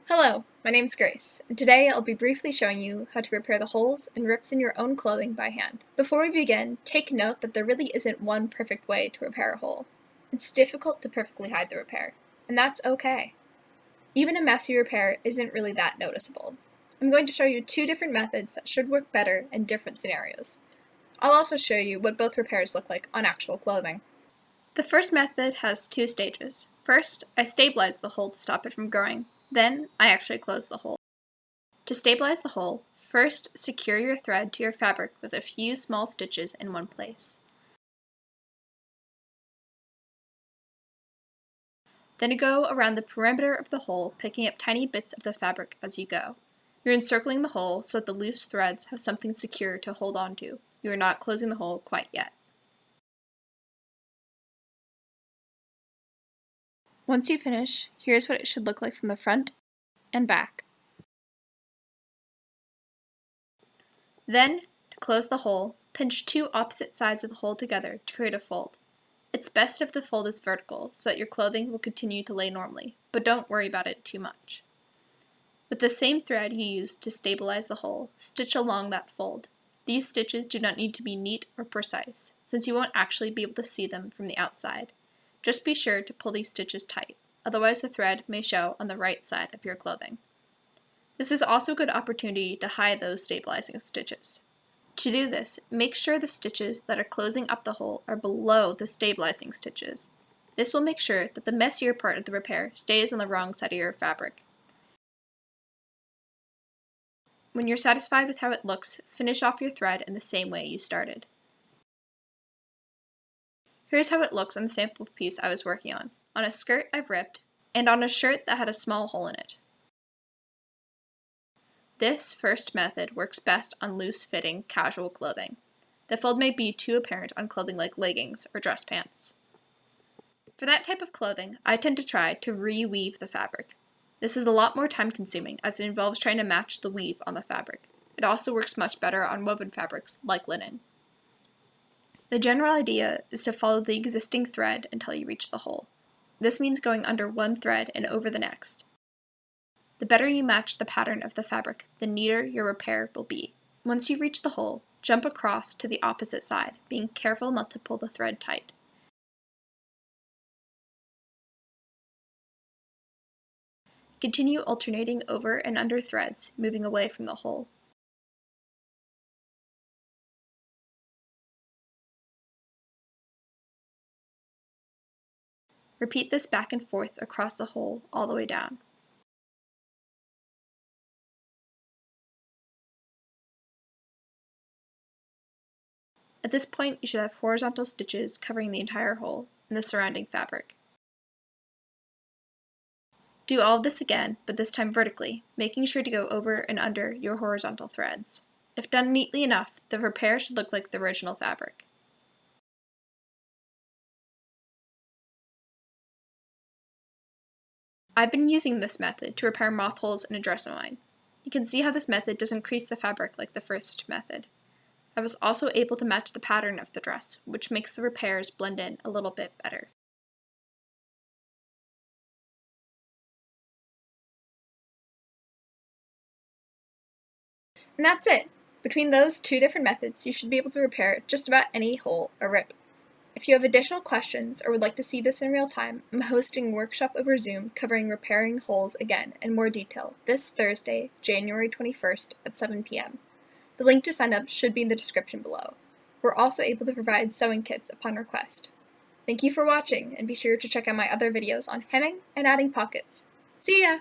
Hello, my name's Grace, and today I'll be briefly showing you how to repair the holes and rips in your own clothing by hand. Before we begin, take note that there really isn't one perfect way to repair a hole. It's difficult to perfectly hide the repair, and that's okay. Even a messy repair isn't really that noticeable. I'm going to show you two different methods that should work better in different scenarios. I'll also show you what both repairs look like on actual clothing. The first method has two stages. First, I stabilize the hole to stop it from growing. Then, I actually close the hole. To stabilize the hole, first secure your thread to your fabric with a few small stitches in one place. Then go around the perimeter of the hole, picking up tiny bits of the fabric as you go. You're encircling the hole so that the loose threads have something secure to hold on to. You are not closing the hole quite yet. Once you finish, here's what it should look like from the front and back. Then, to close the hole, pinch two opposite sides of the hole together to create a fold. It's best if the fold is vertical so that your clothing will continue to lay normally, but don't worry about it too much. With the same thread you used to stabilize the hole, stitch along that fold. These stitches do not need to be neat or precise, since you won't actually be able to see them from the outside. Just be sure to pull these stitches tight, otherwise the thread may show on the right side of your clothing. This is also a good opportunity to hide those stabilizing stitches. To do this, make sure the stitches that are closing up the hole are below the stabilizing stitches. This will make sure that the messier part of the repair stays on the wrong side of your fabric. When you're satisfied with how it looks, finish off your thread in the same way you started. Here's how it looks on the sample piece I was working on a skirt I've ripped, and on a shirt that had a small hole in it. This first method works best on loose-fitting, casual clothing. The fold may be too apparent on clothing like leggings or dress pants. For that type of clothing, I tend to try to re-weave the fabric. This is a lot more time-consuming as it involves trying to match the weave on the fabric. It also works much better on woven fabrics like linen. The general idea is to follow the existing thread until you reach the hole. This means going under one thread and over the next. The better you match the pattern of the fabric, the neater your repair will be. Once you reach the hole, jump across to the opposite side, being careful not to pull the thread tight. Continue alternating over and under threads, moving away from the hole. Repeat this back and forth across the hole all the way down. At this point, you should have horizontal stitches covering the entire hole and the surrounding fabric. Do all of this again, but this time vertically, making sure to go over and under your horizontal threads. If done neatly enough, the repair should look like the original fabric. I've been using this method to repair moth holes in a dress of mine. You can see how this method doesn't crease the fabric like the first method. I was also able to match the pattern of the dress, which makes the repairs blend in a little bit better. And that's it! Between those two different methods, you should be able to repair just about any hole or rip. If you have additional questions or would like to see this in real time, I'm hosting a workshop over Zoom covering repairing holes again in more detail this Thursday, January 21st at 7 p.m. The link to sign up should be in the description below. We're also able to provide sewing kits upon request. Thank you for watching, and be sure to check out my other videos on hemming and adding pockets. See ya!